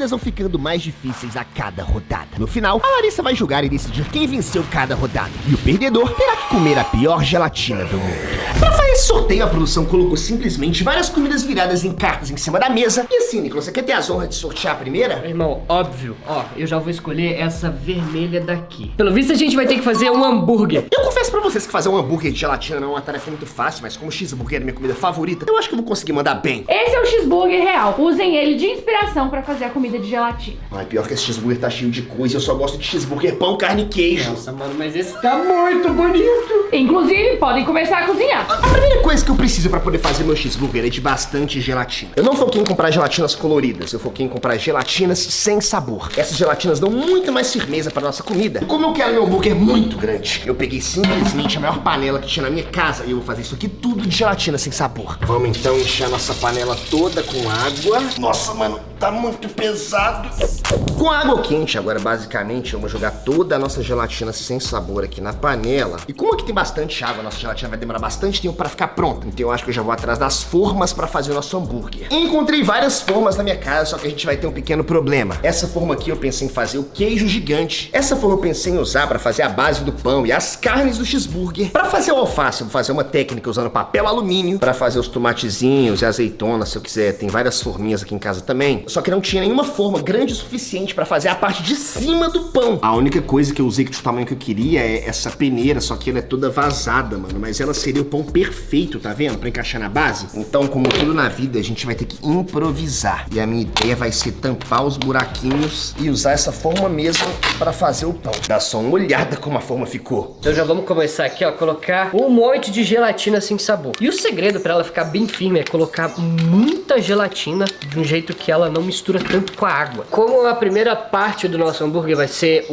corridas vão ficando mais difíceis a cada rodada. No final, a Larissa vai julgar e decidir quem venceu cada rodada. E o perdedor terá que comer a pior gelatina do mundo. Pra fazer esse sorteio, a produção colocou simplesmente várias comidas viradas em cartas em cima da mesa. E assim, Nicolas, você quer ter as honras de sortear a primeira? Irmão, óbvio. Ó, eu já vou escolher essa vermelha daqui. Pelo visto, a gente vai ter que fazer um hambúrguer. Eu confesso pra vocês que fazer um hambúrguer de gelatina não é uma tarefa muito fácil, mas como o cheeseburger é minha comida favorita, eu acho que eu vou conseguir mandar bem. Esse é o cheeseburger real. Usem ele de inspiração pra fazer a comida de gelatina. Ai, pior que esse cheeseburger tá cheio de coisa. Eu só gosto de cheeseburger, pão, carne e queijo. Nossa, mano, mas esse tá muito bonito. Inclusive, podem começar a cozinhar. A primeira coisa que eu preciso pra poder fazer meu cheeseburger é de bastante gelatina. Eu não foquei em comprar gelatinas coloridas, eu foquei em comprar gelatinas sem sabor. Essas gelatinas dão muito mais firmeza pra nossa comida. E como eu quero meu hambúrguer muito grande, eu peguei simplesmente a maior panela que tinha na minha casa e eu vou fazer isso aqui tudo de gelatina sem sabor. Vamos então encher a nossa panela toda com água. Nossa, mano, tá muito pesado. Com a água quente agora, basicamente, vamos jogar toda a nossa gelatina sem sabor aqui na panela. E como aqui tem bastante água, a nossa gelatina vai demorar bastante tempo pra ficar pronta. Então eu acho que eu já vou atrás das formas pra fazer o nosso hambúrguer. Encontrei várias formas na minha casa, só que a gente vai ter um pequeno problema. Essa forma aqui eu pensei em fazer o queijo gigante. Essa forma eu pensei em usar pra fazer a base do pão e as carnes do cheeseburger. Pra fazer o alface, eu vou fazer uma técnica usando papel alumínio. Pra fazer os tomatezinhos e azeitonas, se eu quiser. Tem várias forminhas aqui em casa também. Só que não tinha nenhuma forma grande o suficiente pra fazer a parte de cima do pão. A única coisa que eu usei que do tamanho que eu queria é essa peneira, só que ela é toda vazada, mano. Mas ela seria o pão perfeito, tá vendo? Pra encaixar na base. Então, como tudo na vida, a gente vai ter que improvisar. E a minha ideia vai ser tampar os buraquinhos e usar essa forma mesmo pra fazer o pão. Dá só uma olhada como a forma ficou. Então já vamos começar aqui, ó, colocar um monte de gelatina sem sabor. E o segredo pra ela ficar bem firme é colocar muita gelatina de um jeito que ela não mistura tanto com a água. Como a primeira parte do nosso hambúrguer vai ser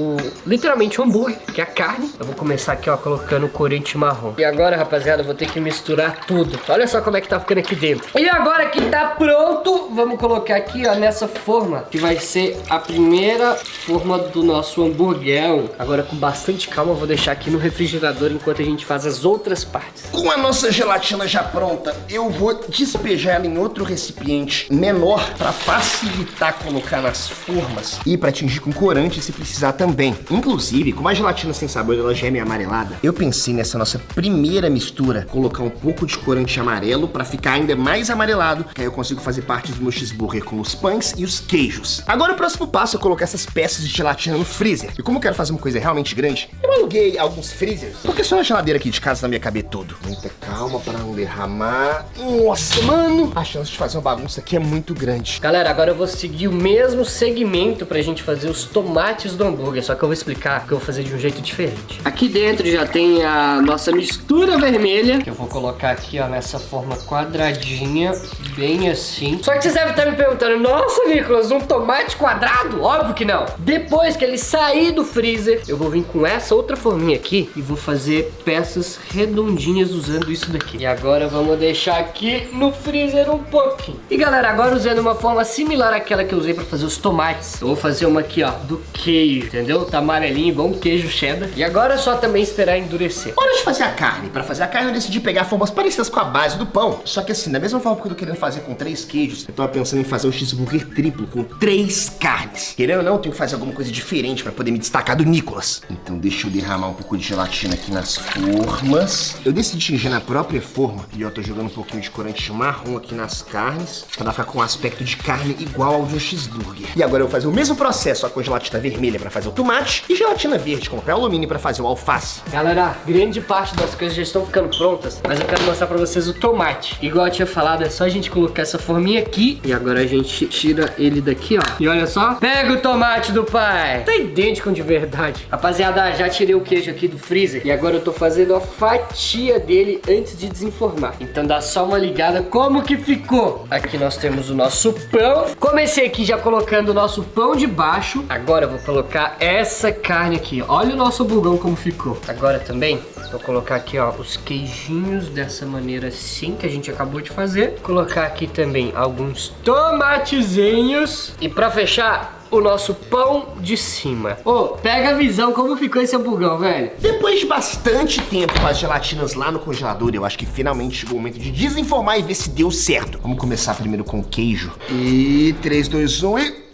literalmente o hambúrguer, que é a carne, eu vou começar aqui, ó, colocando o corante marrom. E agora, rapaziada, eu vou ter que misturar tudo. Olha só como é que tá ficando aqui dentro. E agora que tá pronto, vamos colocar aqui, ó, nessa forma, que vai ser a primeira forma do nosso hamburguão. Agora, com bastante calma, eu vou deixar aqui no refrigerador enquanto a gente faz as outras partes. Com a nossa gelatina já pronta, eu vou despejar ela em outro recipiente menor pra facilitar colocar nas formas e pra tingir com corante se precisar também. Inclusive, como a gelatina sem sabor ela já é meio amarelada, eu pensei nessa nossa primeira mistura colocar um pouco de corante amarelo pra ficar ainda mais amarelado, que aí eu consigo fazer parte do meu cheeseburger com os pães e os queijos. Agora o próximo passo é colocar essas peças de gelatina no freezer. E como eu quero fazer uma coisa realmente grande, eu aluguei alguns freezers, porque só na geladeira aqui de casa não ia caber tudo. Muita calma pra não derramar. Nossa, mano, a chance de fazer uma bagunça aqui é muito grande. Galera, agora eu vou seguir o mesmo segmento pra gente fazer os tomates do hambúrguer, só que eu vou explicar que eu vou fazer de um jeito diferente. Aqui dentro já tem a nossa mistura vermelha, que eu vou colocar aqui, ó, nessa forma quadradinha, bem assim. Só que vocês devem estar me perguntando, nossa, Nicolas, um tomate quadrado? Óbvio que não. Depois que ele sair do freezer, eu vou vir com essa outra forminha aqui e vou fazer peças redondinhas usando isso daqui. E agora vamos deixar aqui no freezer um pouquinho. E galera, agora usando uma forma similar àquela que eu usei pra fazer os tomates, eu vou fazer uma aqui, ó, do queijo, entendeu? Tá amarelinho, igual um queijo cheddar. E agora é só também esperar endurecer. Hora de fazer a carne. Pra fazer a carne eu decidi pegar formas parecidas com a base do pão. Só que assim, da mesma forma que eu tô querendo fazer com 3 queijos, eu tava pensando em fazer um cheeseburger triplo com 3 carnes. Querendo ou não, eu tenho que fazer alguma coisa diferente pra poder me destacar do Nicolas. Então deixa eu derramar um pouco de gelatina aqui nas formas. Eu decidi tingir na própria forma. E eu tô jogando um pouquinho de corante marrom aqui nas carnes, pra ficar com um aspecto de carne igual ao de um cheeseburger. E agora eu vou fazer o mesmo processo, só com gelatina vermelha pra fazer o tomate e gelatina verde com papel alumínio pra fazer o alface. Galera, grande parte das coisas já estão ficando prontas, mas eu quero mostrar pra vocês o tomate. Igual eu tinha falado, é só a gente colocar essa forminha aqui e agora a gente tira ele daqui, ó. E olha só, pega o tomate do pai. Tá idêntico de verdade. Rapaziada, já tirei o queijo aqui do freezer e agora eu tô fazendo a fatia dele antes de desenformar. Então dá só uma ligada como que ficou. Aqui nós temos o nosso pão. Comecei aqui já colocando o nosso pão de baixo. Agora eu vou colocar essa carne aqui. Olha o nosso hamburgão como ficou. Agora também vou colocar aqui, ó, os queijinhos dessa maneira assim que a gente acabou de fazer. Colocar aqui também alguns tomatezinhos. E pra fechar, o nosso pão de cima. Ô, pega a visão como ficou esse hamburgão, velho. Depois de bastante tempo com as gelatinas lá no congelador, eu acho que finalmente chegou o momento de desenformar e ver se deu certo. Vamos começar primeiro com o queijo. E 3, 2, 1 e...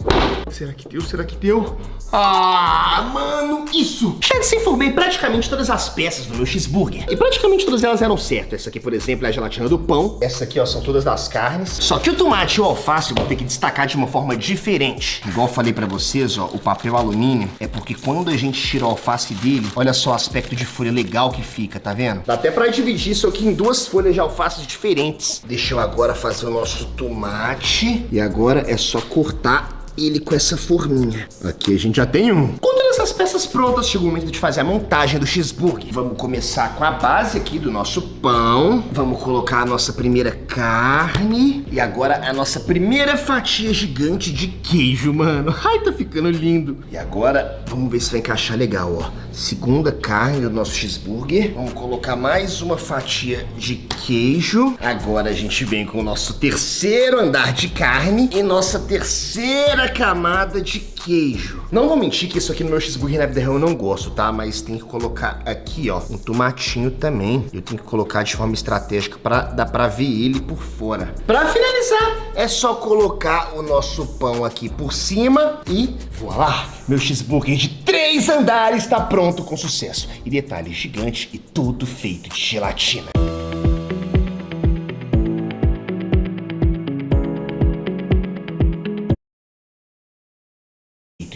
Será que deu? Será que deu? Ah, mano, isso! Já desenformei praticamente todas as peças do meu cheeseburger. E praticamente todas elas eram certas. Essa aqui, por exemplo, é a gelatina do pão. Essa aqui, ó, são todas das carnes. Só que o tomate e o alface eu vou ter que destacar de uma forma diferente. Igual eu falei pra vocês, ó, o papel alumínio é porque quando a gente tira o alface dele, olha só o aspecto de folha legal que fica, tá vendo? Dá até pra dividir isso aqui em duas folhas de alface diferentes. Deixa eu agora fazer o nosso tomate. E agora é só cortar ele com essa forminha. Aqui a gente já tem um. Com todas essas peças prontas, chegou o momento de fazer a montagem do cheeseburger. Vamos começar com a base aqui do nosso pão. Vamos colocar a nossa primeira carne. E agora a nossa primeira fatia gigante de queijo, mano. Ai, tá ficando lindo. E agora, vamos ver se vai encaixar legal, ó. Segunda carne do nosso cheeseburger. Vamos colocar mais uma fatia de queijo. Agora a gente vem com o nosso terceiro andar de carne e nossa terceira camada de queijo. Não vou mentir que isso aqui no meu cheeseburger na vida real eu não gosto, tá? Mas tem que colocar aqui, ó, um tomatinho também. Eu tenho que colocar de forma estratégica pra dar pra ver ele por fora. Pra finalizar, é só colocar o nosso pão aqui por cima e voilá! Meu cheeseburger de 3 andares tá pronto com sucesso. E detalhe, gigante e tudo feito de gelatina.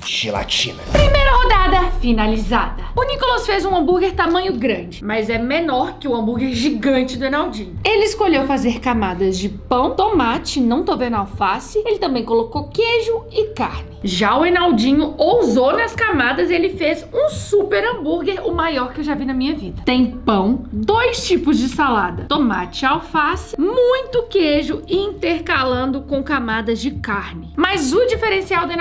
Gelatina. Primeira rodada finalizada. O Nicolas fez um hambúrguer tamanho grande, mas é menor que o hambúrguer gigante do Enaldinho. Ele escolheu fazer camadas de pão, tomate, não tô vendo alface. Ele também colocou queijo e carne. Já o Enaldinho ousou nas camadas e ele fez um super hambúrguer, o maior que eu já vi na minha vida. Tem pão, 2 tipos de salada, tomate e alface, muito queijo intercalando com camadas de carne. Mas o diferencial do